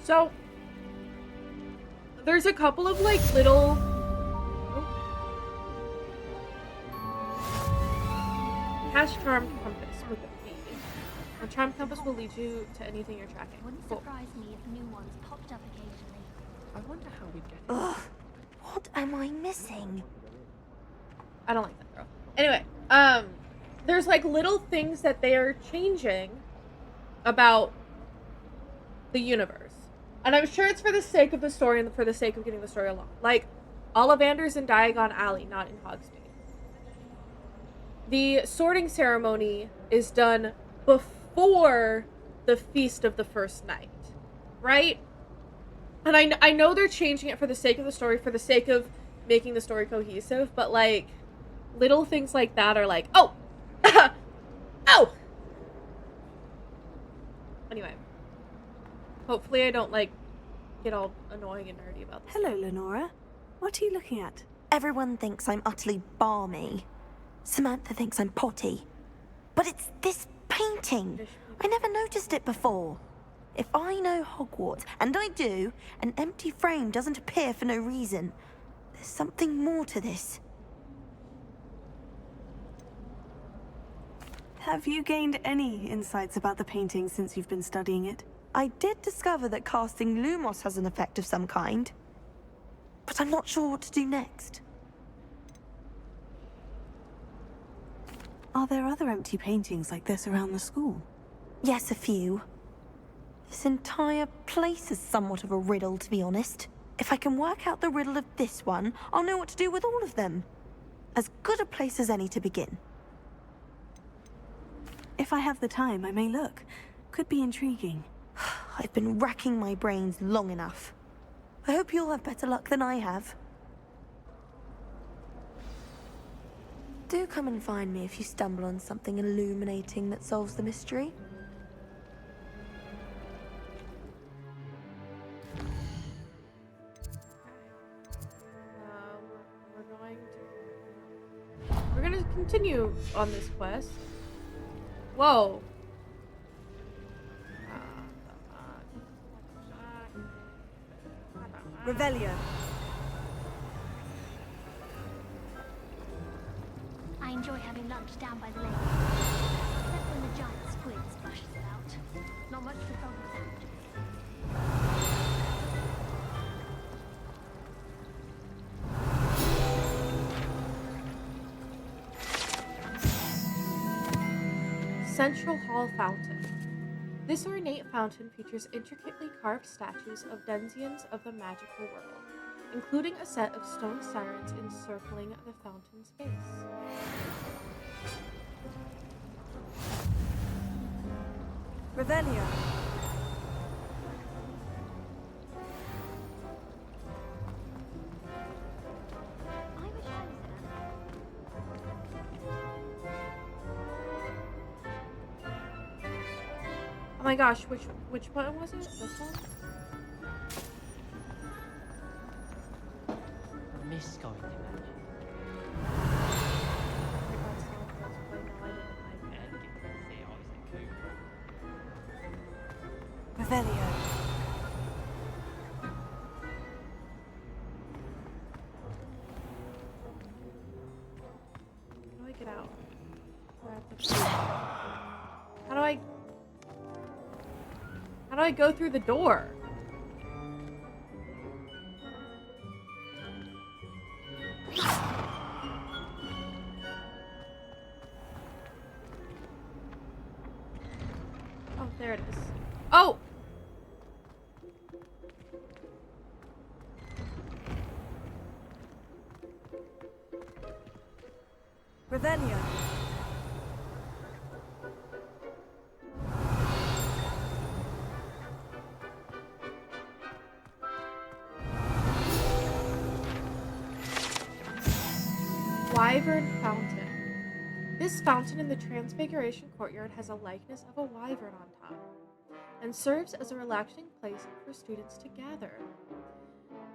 So there's a couple of like little cast charmed compass with a V. A charmed compass will lead you to anything you're tracking. Wouldn't Cool. surprise me if new ones popped up occasionally. I wonder how we'd get it. Ugh, what am I missing? I don't like that girl. Anyway, there's like little things that they are changing about the universe. And I'm sure it's for the sake of the story and for the sake of getting the story along. Like, Ollivander's in Diagon Alley, not in Hogsmeade. The sorting ceremony is done before the Feast of the First Night, right? And I know they're changing it for the sake of the story, for the sake of making the story cohesive, but, like, little things like that are like, oh! Oh! Anyway. Hopefully I don't, like, get all annoying and nerdy about this. Hello, Lenora. What are you looking at? Everyone thinks I'm utterly balmy. Samantha thinks I'm potty. But it's this painting. I never noticed it before. If I know Hogwarts, and I do, an empty frame doesn't appear for no reason. There's something more to this. Have you gained any insights about the painting since you've been studying it? I did discover that casting Lumos has an effect of some kind. But I'm not sure what to do next. Are there other empty paintings like this around the school? Yes, a few. This entire place is somewhat of a riddle, to be honest. If I can work out the riddle of this one, I'll know what to do with all of them. As good a place as any to begin. If I have the time, I may look. Could be intriguing. I've been racking my brains long enough. I hope you'll have better luck than I have. Do come and find me if you stumble on something illuminating that solves the mystery. We're gonna continue on this quest. Whoa. Revelio. I enjoy having lunch down by the lake. Except when the giant squid splashes about. Not much for soggy sandwiches. Central Hall Fountain. This ornate fountain features intricately carved statues of denizens of the magical world, including a set of stone sirens encircling the fountain's base. Revelio. I wish I was Oh my gosh, which one was it? This one? I miss going to magic. And get to see Isaac Cooper. Revelio. How do I get out? How do I go through the door? Oh, there it is. Oh! Revelio. Wyvern Fountain. This fountain in the Transfiguration Courtyard has a likeness of a wyvern on top, and serves as a relaxing place for students to gather.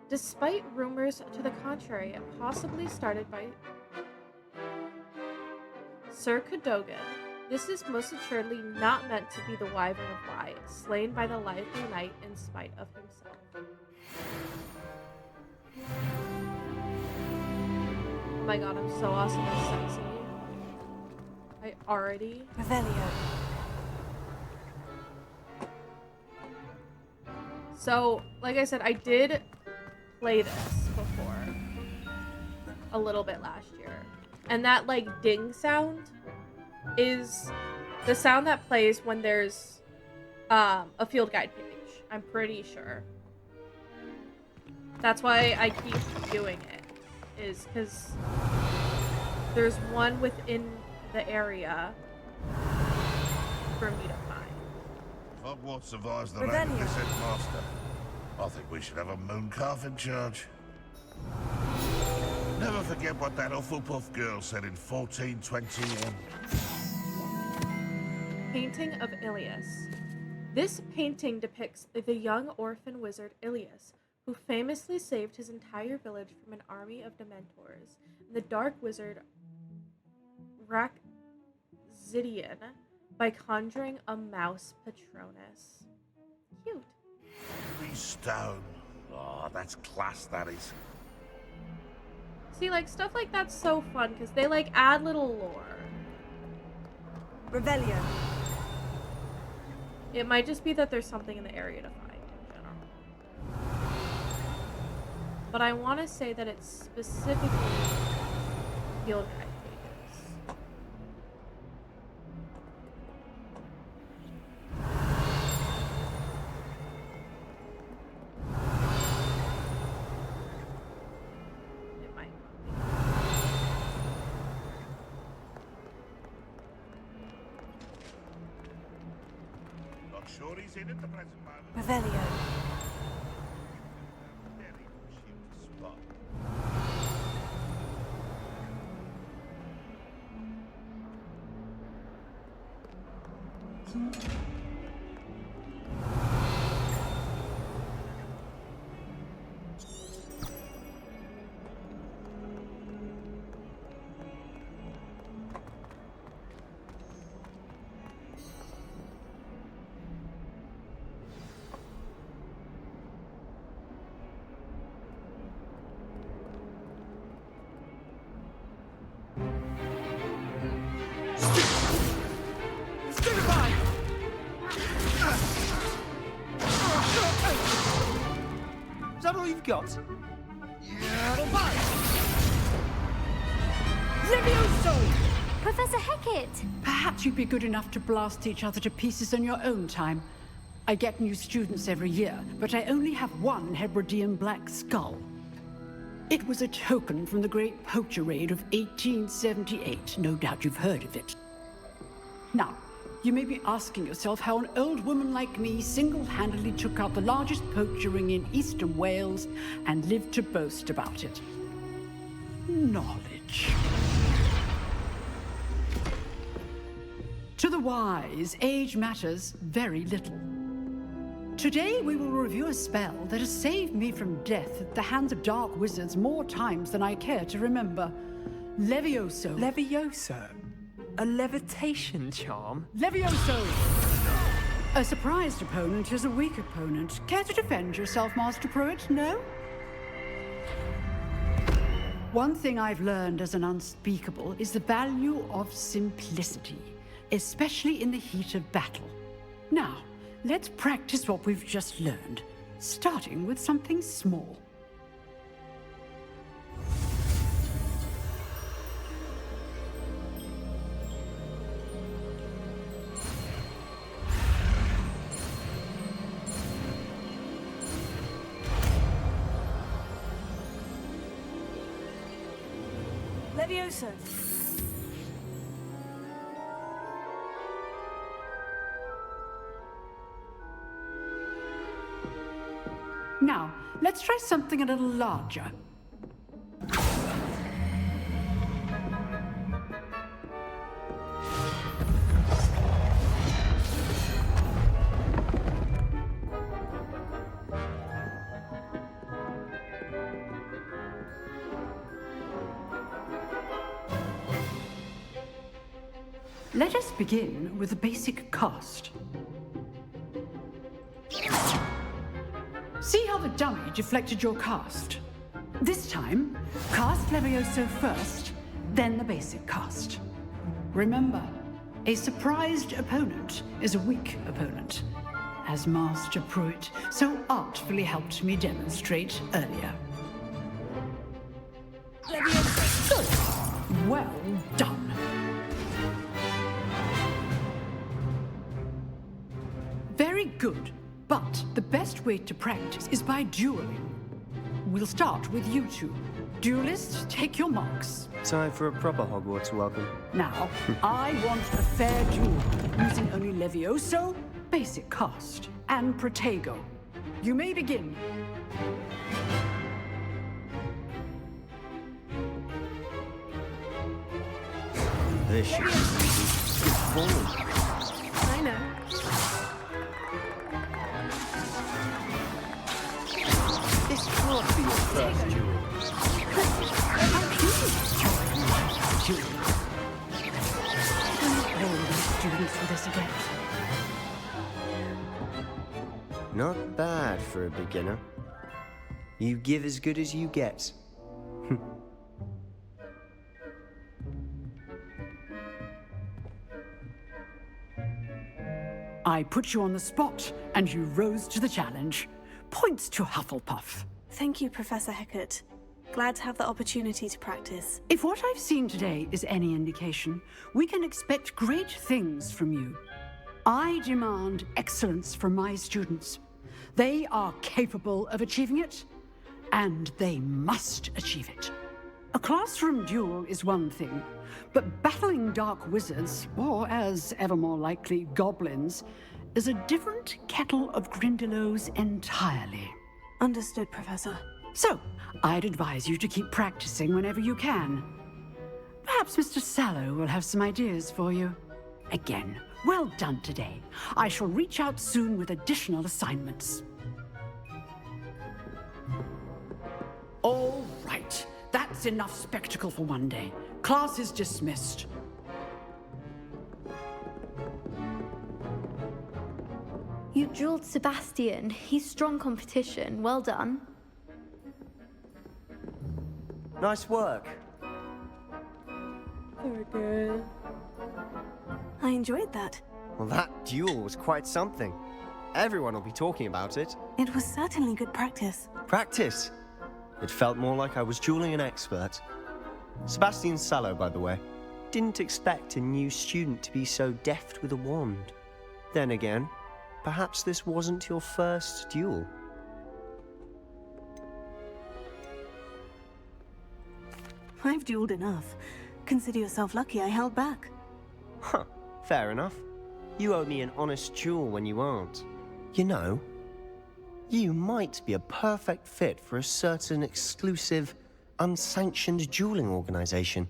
Despite rumors to the contrary, possibly started by Sir Cadogan, This is most assuredly not meant to be the wyvern of light, slain by the lively knight in spite of himself. Oh my god, I'm so awesome and sexy. I already... Revelio. So, like I said, I did play this before. A little bit last year. And that, like, ding sound is the sound that plays when there's a field guide page. I'm pretty sure. That's why I keep doing it. Is because there's one within the area for me to find. Hogwarts survives the Revelio. lack of this headmaster. I think we should have a mooncalf in charge. Never forget what that Hufflepuff girl said in 1421. Painting of Ilias. This painting depicts the young orphan wizard Ilias, who famously saved his entire village from an army of Dementors, and the dark wizard Rakzidian by conjuring a mouse Patronus. Cute. Be stone. Oh, that's class, that is. See, like, stuff like that's so fun, because they, like, add little lore. Revelio. It might just be that there's something in the area to find in general. But I want to say that it's specifically field guide pages. It might not be. Not sure he's in at the present moment. Revelio. Very cute spot. Is that all you've got? Professor Hecat! Perhaps you'd be good enough to blast each other to pieces on your own time. I get new students every year, but I only have one Hebridean black skull. It was a token from the Great Poacher Raid of 1878. No doubt you've heard of it. Now, you may be asking yourself how an old woman like me single-handedly took out the largest poacher ring in eastern Wales and lived to boast about it. Knowledge. To the wise, age matters very little. Today we will review a spell that has saved me from death at the hands of dark wizards more times than I care to remember. Levioso. Levioso? A levitation charm? Levioso! A surprised opponent is a weak opponent. Care to defend yourself, Master Pruitt? No? One thing I've learned as an unspeakable is the value of simplicity, especially in the heat of battle. Now, let's practice what we've just learned, starting with something small. Levioso. Now, let's try something a little larger. Let us begin with the basic cast. See how the dummy deflected your cast? This time, cast Levioso first, then the basic cast. Remember, a surprised opponent is a weak opponent, as Master Pruitt so artfully helped me demonstrate earlier. Good. Well done. Very good. But the best way to practice is by dueling. We'll start with you two. Duelists, take your marks. Time for a proper Hogwarts welcome. Now, I want a fair duel, using only Levioso, basic cast, and Protego. You may begin. This should be easy. Good form. I know. This can't be your first duel. Students for this again. Not bad for a beginner. You give as good as you get. I put you on the spot, and you rose to the challenge. Points to Hufflepuff. Thank you, Professor Hecat. Glad to have the opportunity to practice. If what I've seen today is any indication, we can expect great things from you. I demand excellence from my students. They are capable of achieving it, and they must achieve it. A classroom duel is one thing, but battling dark wizards, or as ever more likely, goblins, is a different kettle of Grindylows entirely. Understood, Professor. So, I'd advise you to keep practicing whenever you can. Perhaps Mr. Sallow will have some ideas for you. Again, well done today. I shall reach out soon with additional assignments. All right. That's enough spectacle for one day. Class is dismissed. You dueled Sebastian. He's strong competition. Well done. Nice work. Very good. I enjoyed that. Well, that duel was quite something. Everyone will be talking about it. It was certainly good practice. Practice. It felt more like I was dueling an expert. Sebastian Sallow, by the way. Didn't expect a new student to be so deft with a wand. Then again, perhaps this wasn't your first duel. I've dueled enough. Consider yourself lucky I held back. Huh, fair enough. You owe me an honest duel when you aren't. You know, you might be a perfect fit for a certain exclusive, unsanctioned dueling organization.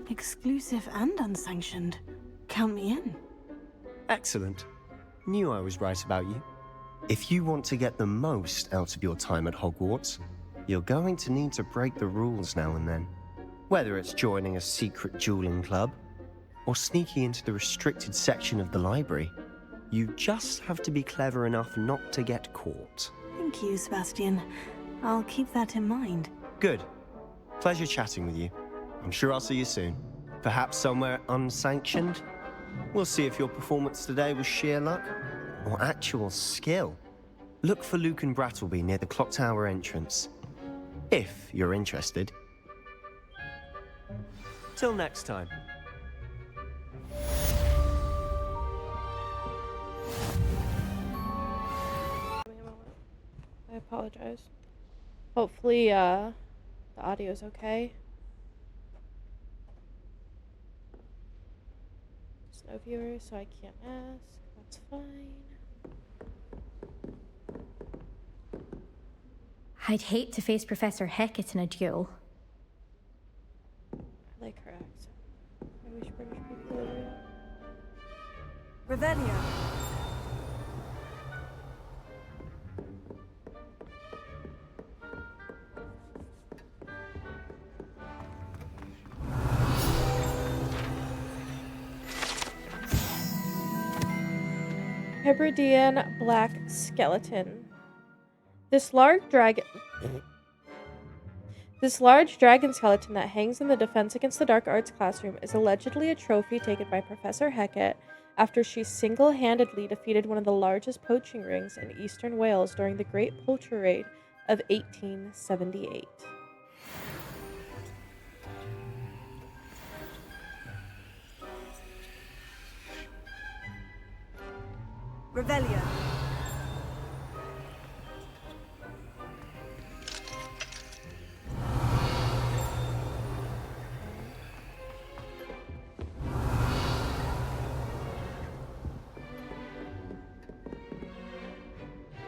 Exclusive and unsanctioned. Count me in. Excellent. Knew I was right about you. If you want to get the most out of your time at Hogwarts, you're going to need to break the rules now and then. Whether it's joining a secret dueling club, or sneaking into the restricted section of the library, you just have to be clever enough not to get caught. Thank you, Sebastian. I'll keep that in mind. Good. Pleasure chatting with you. I'm sure I'll see you soon. Perhaps somewhere unsanctioned? We'll see if your performance today was sheer luck or actual skill. Look for Luke and Brattleby near the clock tower entrance, if you're interested. Till next time. I apologize. Hopefully, the audio's okay. There's no viewers, so I can't ask. That's fine. I'd hate to face Professor Hecat in a duel. I like her accent. I wish British people would. Revelio. Hebridean black skeleton. This large dragon skeleton that hangs in the Defense Against the Dark Arts classroom is allegedly a trophy taken by Professor Hecat after she single-handedly defeated one of the largest poaching rings in eastern Wales during the Great Poacher Raid of 1878. Revelio.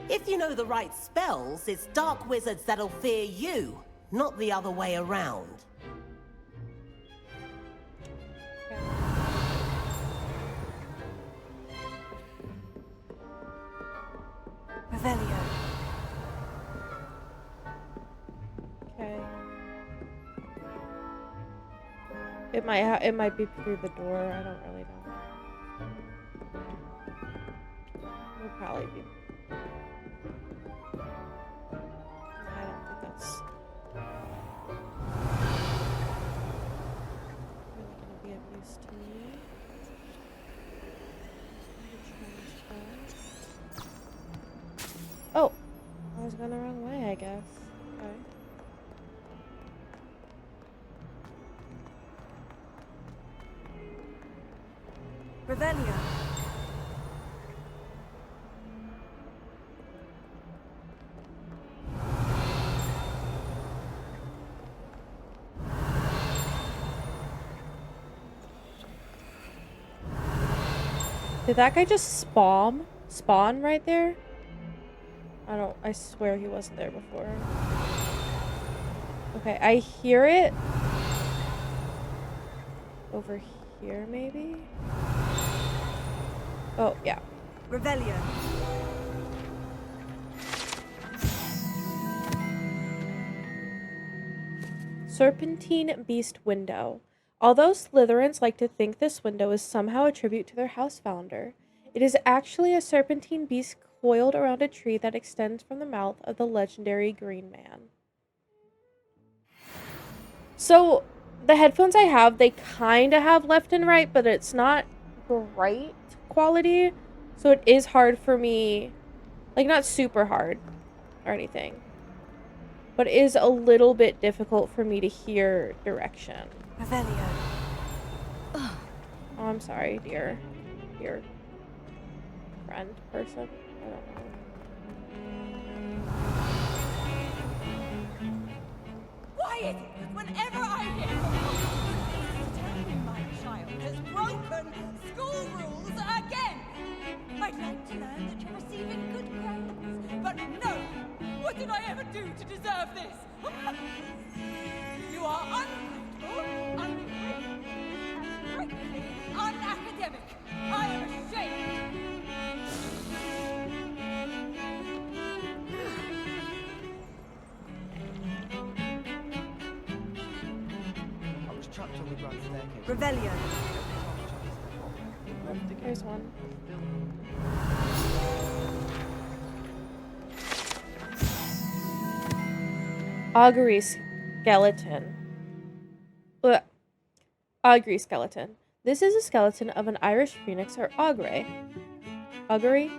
If you know the right spells, it's dark wizards that'll fear you, not the other way around. Revelio. Okay. It might be through the door. I don't really know. It'll probably be. I don't think that's really gonna be of use to me. Oh, I was going the wrong way, I guess. Okay. Revelio. Did that guy just spawn right there? I swear he wasn't there before. Okay, I hear it. Over here, maybe? Oh, yeah. Revelio. Serpentine Beast Window. Although Slytherins like to think this window is somehow a tribute to their house founder, it is actually a serpentine beast coiled around a tree that extends from the mouth of the legendary Green Man. So, the headphones I have, they kind of have left and right, but it's not great quality. So it is hard for me, like not super hard or anything, but it is a little bit difficult for me to hear direction. Revelio. Oh, I'm sorry, dear friend person. I don't know. Why is it that whenever I hear telling me my child has broken school rules again? I'd like to learn that you're receiving good grades, but no! What did I ever do to deserve this? You are ungrateful, ungrateful, and frankly unacademic. I am ashamed. I was chucked on the grand staircase. Revelio. There's one. Augury skeleton. Augury skeleton. This is a skeleton of an Irish phoenix or augury. Augury?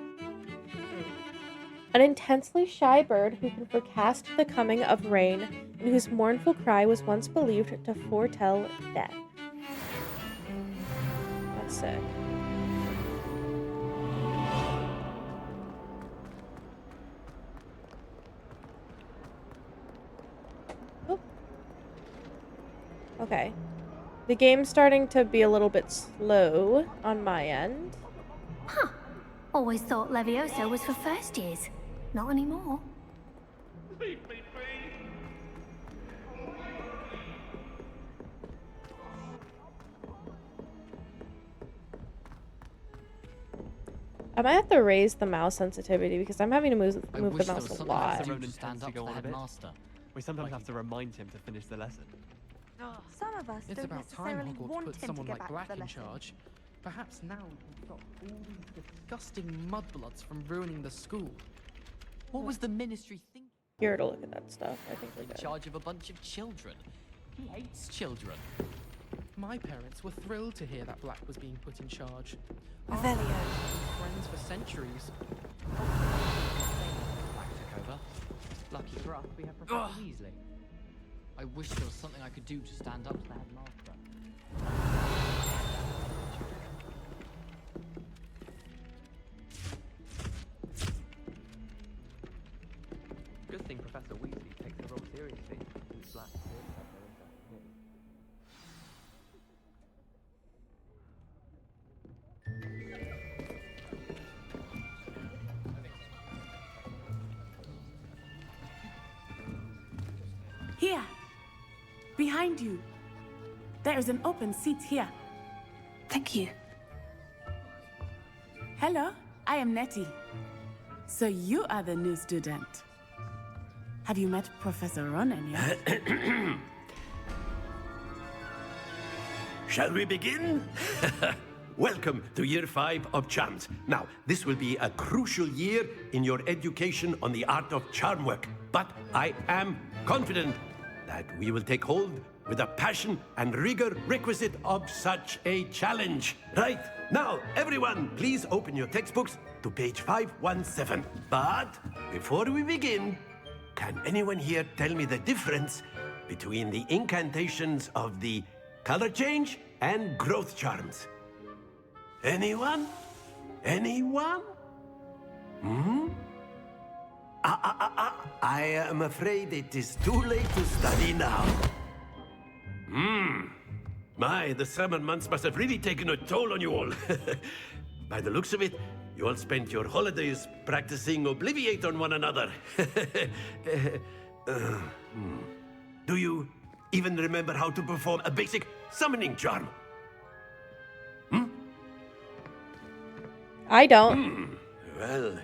An intensely shy bird who can forecast the coming of rain and whose mournful cry was once believed to foretell death. That's sick. Oh. Okay. The game's starting to be a little bit slow on my end. Huh. Always thought Levioso was for first years. Not anymore. I might have to raise the mouse sensitivity because I'm having to move the mouse a lot. We sometimes have to remind him to finish the lesson. Some of us It's don't about time necessarily Hogwarts want put him to someone get like back Black to the in lesson. charge. Perhaps now we can stop all these disgusting mudbloods from ruining the school. What was the ministry thinking? Here to look at that stuff. I think we're In good. charge of a bunch of children. He hates children. My parents were thrilled to hear that Black was being put in charge. Revelio. We've been friends for centuries. Black took over. Lucky for us, we have Professor Weasley. I wish there was something I could do to stand up to the headmaster. Good thing Professor Weasley takes the role seriously. These Blacks really have no interest in him. Here, behind you. There is an open seat here. Thank you. Hello, I am Nettie. So you are the new student. Have you met Professor Ronan yet? Shall we begin? Welcome to Year 5 of Charms. Now, this will be a crucial year in your education on the art of charm work. But I am confident that we will take hold with the passion and rigor requisite of such a challenge. Right, now, everyone, please open your textbooks to page 517. But before we begin, can anyone here tell me the difference between the incantations of the color change and growth charms? Anyone? Anyone? I am afraid it is too late to study now. My, the summer months must have really taken a toll on you all. By the looks of it, you all spent your holidays practicing Obliviate on one another. Do you even remember how to perform a basic summoning charm? I don't. Well,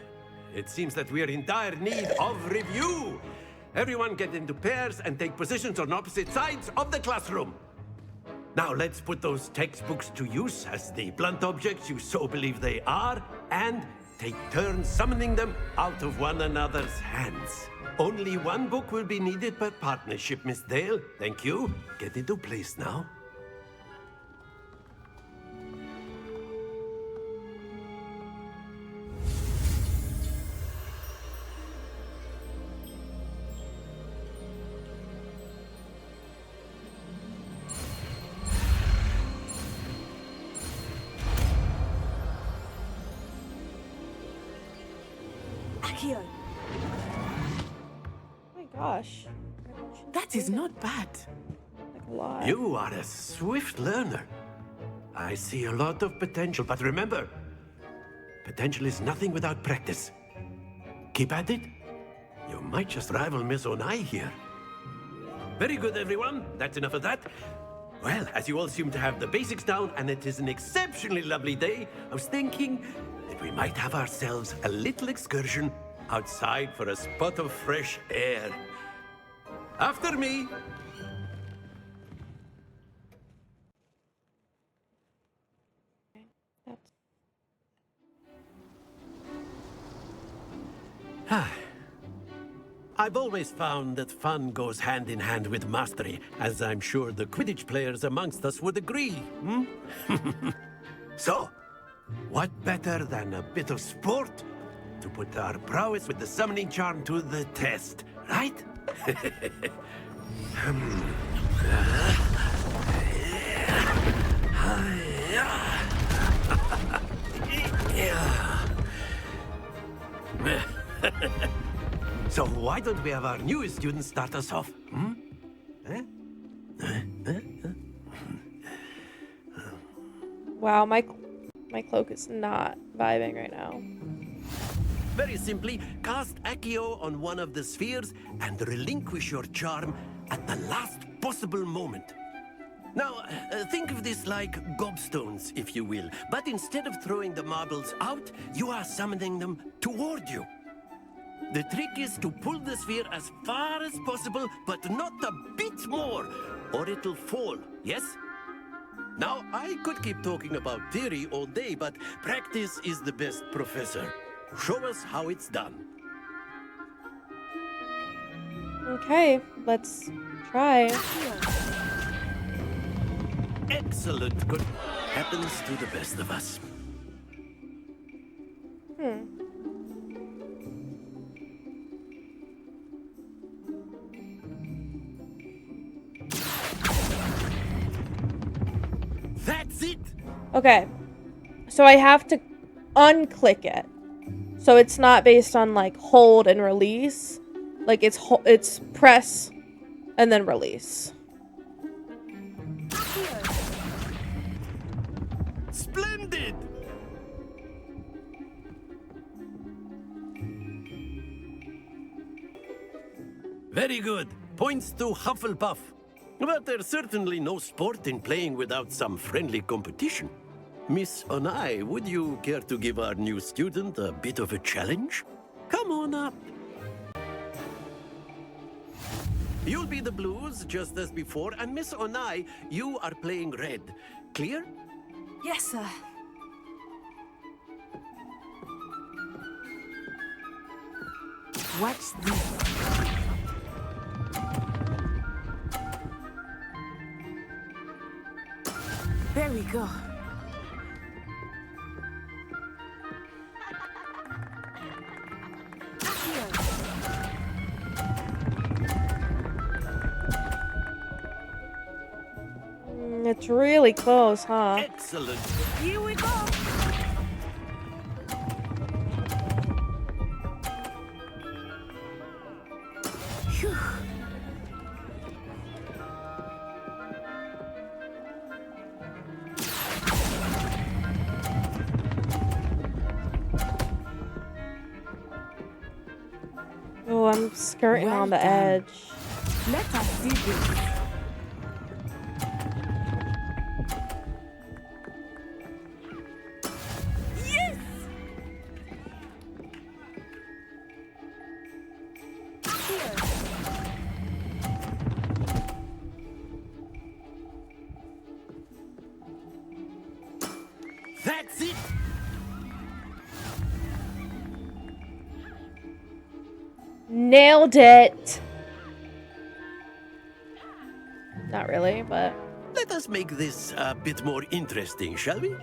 it seems that we are in dire need of review. Everyone get into pairs and take positions on opposite sides of the classroom. Now let's put those textbooks to use as the blunt objects you so believe they are, and take turns summoning them out of one another's hands. Only one book will be needed per partnership, Miss Dale. Thank you. Get into place now. Accio. Oh my gosh. That is not bad. Like a lot. You are a swift learner. I see a lot of potential, but remember, potential is nothing without practice. Keep at it. You might just rival Miss Onai here. Very good, everyone. That's enough of that. Well, as you all seem to have the basics down, and it is an exceptionally lovely day, I was thinking that we might have ourselves a little excursion outside for a spot of fresh air. After me. I've always found that fun goes hand in hand with mastery, as I'm sure the Quidditch players amongst us would agree. So, what better than a bit of sport to put our prowess with the summoning charm to the test, right? So why don't we have our newest student start us off? Wow, my cloak is not vibing right now. Very simply, cast Accio on one of the spheres and relinquish your charm at the last possible moment. Now, think of this like gobstones, if you will. But instead of throwing the marbles out, you are summoning them toward you. The trick is to pull the sphere as far as possible, but not a bit more, or it'll fall, yes? Now, I could keep talking about theory all day, but practice is the best professor. Show us how it's done. Okay, let's try. Excellent. Good. Happens to the best of us. That's it. Okay. So I have to unclick it. So it's not based on like hold and release. Like it's press and then release. Splendid. Very good. Points to Hufflepuff. But there's certainly no sport in playing without some friendly competition. Miss Onai, would you care to give our new student a bit of a challenge? Come on up. You'll be the blues, just as before, and Miss Onai, you are playing red. Clear? Yes, sir. Watch this. There we go. It's really close, huh? Excellent. Here we go. Phew. Oh, I'm skirting on the Well edge. Let us see this. Yes! That's it. Nailed it. Not really, but Let us make this a bit more interesting, shall we?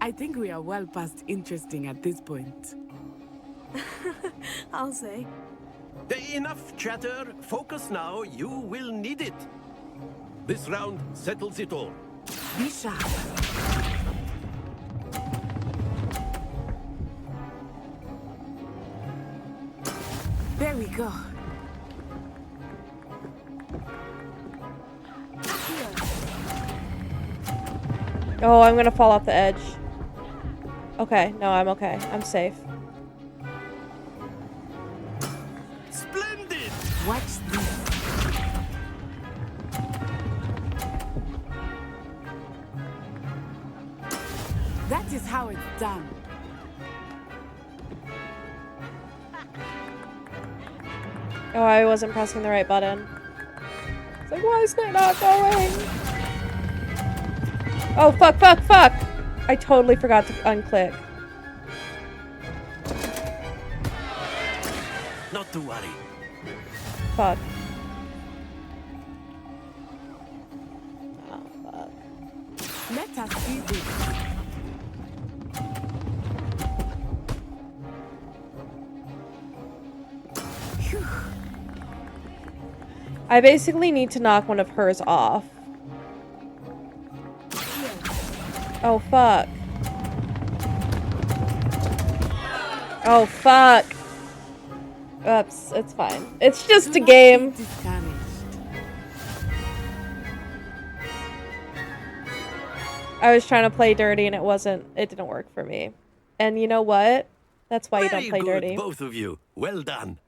I think we are well past interesting at this point. I'll say. Enough chatter. Focus now. You will need it. This round settles it all. Be sharp. There we go. oh, I'm gonna fall off the edge. Okay, no, I'm okay. I'm safe. Splendid! Watch this. That is how it's done. Oh, I wasn't pressing the right button. It's like, why is it not going? Oh, fuck, fuck, fuck! I totally forgot to unclick. Not to worry. Fuck. Oh, fuck. Let us see this. Phew. I basically need to knock one of hers off. Oh, fuck. Oh, fuck. Oops, it's fine. It's just a game. I was trying to play dirty and it didn't work for me. And you know what? That's why you don't play Very good, dirty. both of you. Well done.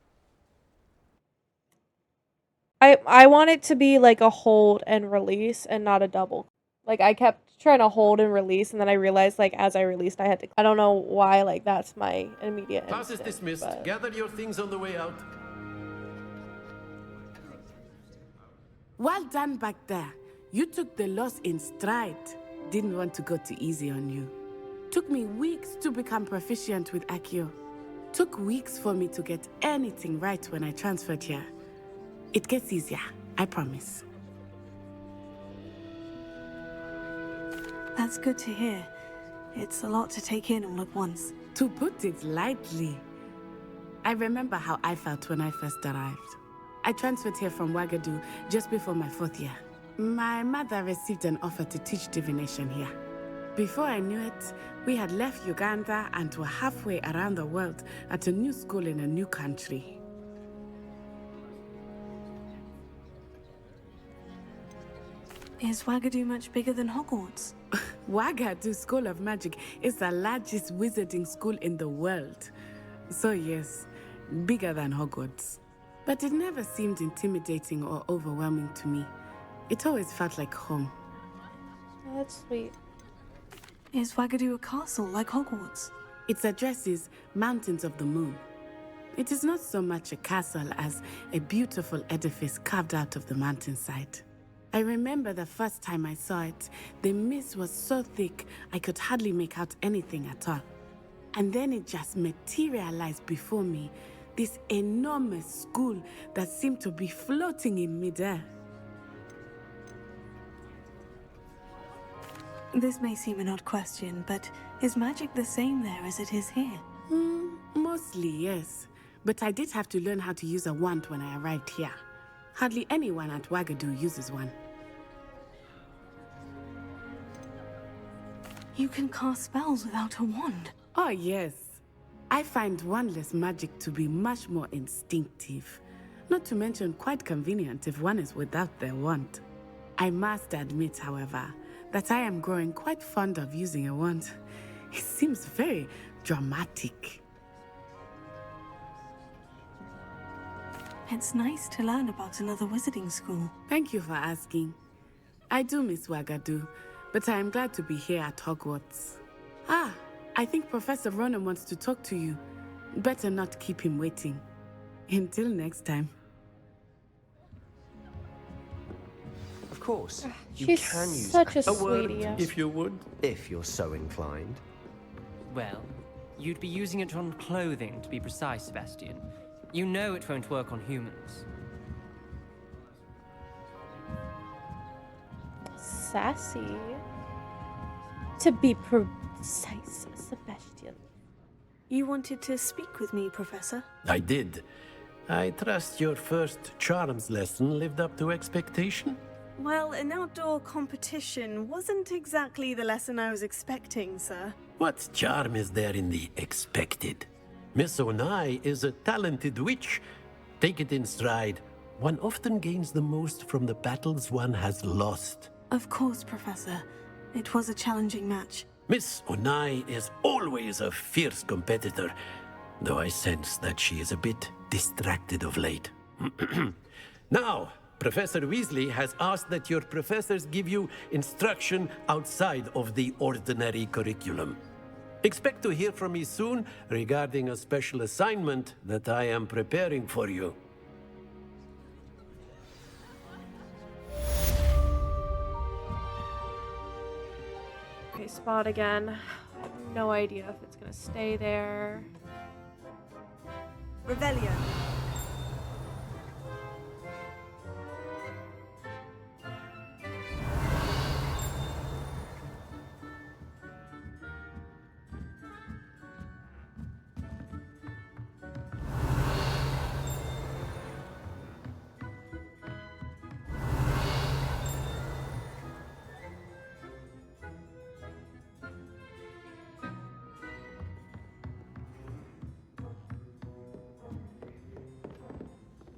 I want it to be like a hold and release and not a double. Like I kept trying to hold and release, and then I realized, like, as I released, I had to. I don't know why, like, that's my immediate Class is instinct, dismissed. but... Gather your things on the way out. Well done back there. You took the loss in stride. Didn't want to go too easy on you. Took me weeks to become proficient with Accio. Took weeks for me to get anything right when I transferred here. It gets easier, I promise. That's good to hear. It's a lot to take in all at once. To put it lightly, I remember how I felt when I first arrived. I transferred here from Wagadu just before my 4th year. My mother received an offer to teach divination here. Before I knew it, we had left Uganda and were halfway around the world at a new school in a new country. Is Wagadu much bigger than Hogwarts? Wagadu School of Magic is the largest wizarding school in the world. So yes, bigger than Hogwarts. But it never seemed intimidating or overwhelming to me. It always felt like home. Oh, that's sweet. Is Wagadu a castle like Hogwarts? Its address is Mountains of the Moon. It is not so much a castle as a beautiful edifice carved out of the mountainside. I remember the first time I saw it, the mist was so thick I could hardly make out anything at all. And then it just materialized before me, this enormous school that seemed to be floating in midair. This may seem an odd question, but is magic the same there as it is here? Mostly, yes. But I did have to learn how to use a wand when I arrived here. Hardly anyone at Wagadu uses one. You can cast spells without a wand? Oh, yes. I find wandless magic to be much more instinctive. Not to mention quite convenient if one is without their wand. I must admit, however, that I am growing quite fond of using a wand. It seems very dramatic. It's nice to learn about another wizarding school. Thank you for asking. I do miss Wagadu, but I am glad to be here at Hogwarts. Ah, I think Professor Ronan wants to talk to you. Better not keep him waiting. Until next time. Of course, you She's can use such a word, sweetie. if you would. if you're so inclined. Well, you'd be using it on clothing, to be precise, Sebastian. You know it won't work on humans. Sassy. To be precise, Sebastian. You wanted to speak with me, Professor? I did. I trust your first charms lesson lived up to expectation? Well, an outdoor competition wasn't exactly the lesson I was expecting, sir. What charm is there in the expected? Miss Onai is a talented witch. Take it in stride. One often gains the most from the battles one has lost. Of course, Professor. It was a challenging match. Miss Onai is always a fierce competitor, though I sense that she is a bit distracted of late. Now, Professor Weasley has asked that your professors give you instruction outside of the ordinary curriculum. Expect to hear from me soon regarding a special assignment that I am preparing for you. Okay, spot again. I have no idea if it's gonna stay there. Revelio.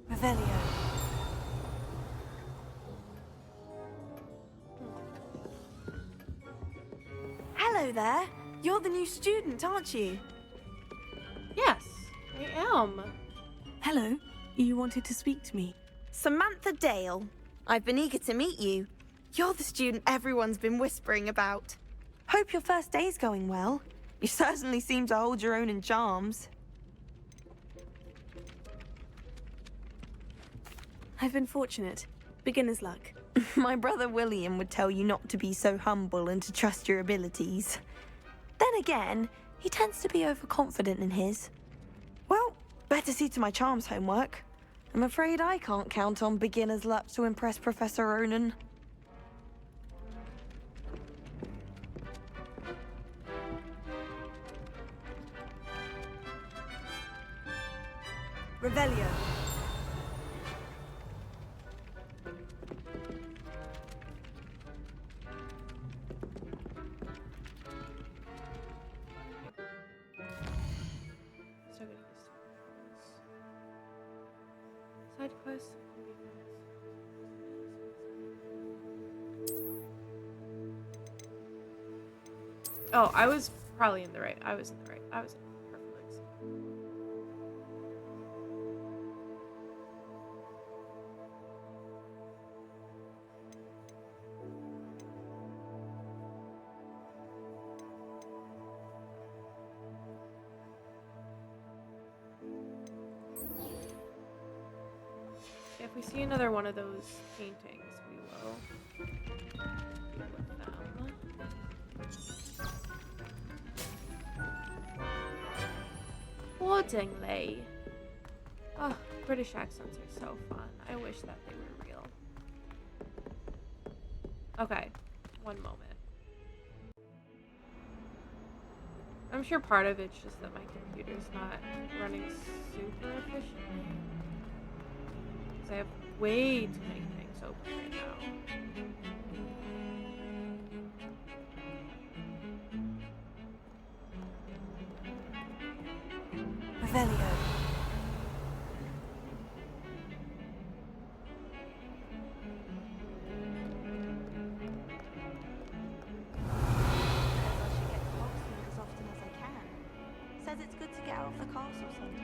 Revelio. Hello there. You're the new student, aren't you? Yes, I am. Hello. You wanted to speak to me. Samantha Dale. I've been eager to meet you. You're the student everyone's been whispering about. Hope your first day's going well. You certainly seem to hold your own in charms. I've been fortunate. Beginner's luck. My brother William would tell you not to be so humble and to trust your abilities. Then again, he tends to be overconfident in his. Well, better see to my charms homework. I'm afraid I can't count on beginner's luck to impress Professor Ronan. Revelio. Side quest. Oh, I was probably in the right. I was in the right. I was in perfect. If we see another one of those paintings, we will deal with them. Accordingly. Oh, British accents are so fun. I wish that they were real. Okay, one moment. I'm sure part of it's just that my computer's not running super efficiently. Because I have way too many things open right now. Revelio. As often as I can. Says it's good to get out of the castle sometimes.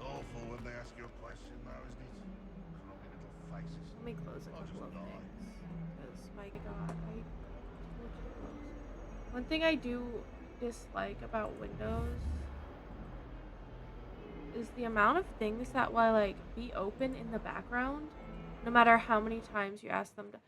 Awful when they ask you a question, though, isn't it? Crummy little faces. Let me close a couple of things. Because, my god, one thing I do dislike about Windows is the amount of things that will, like, be open in the background, no matter how many times you ask them to.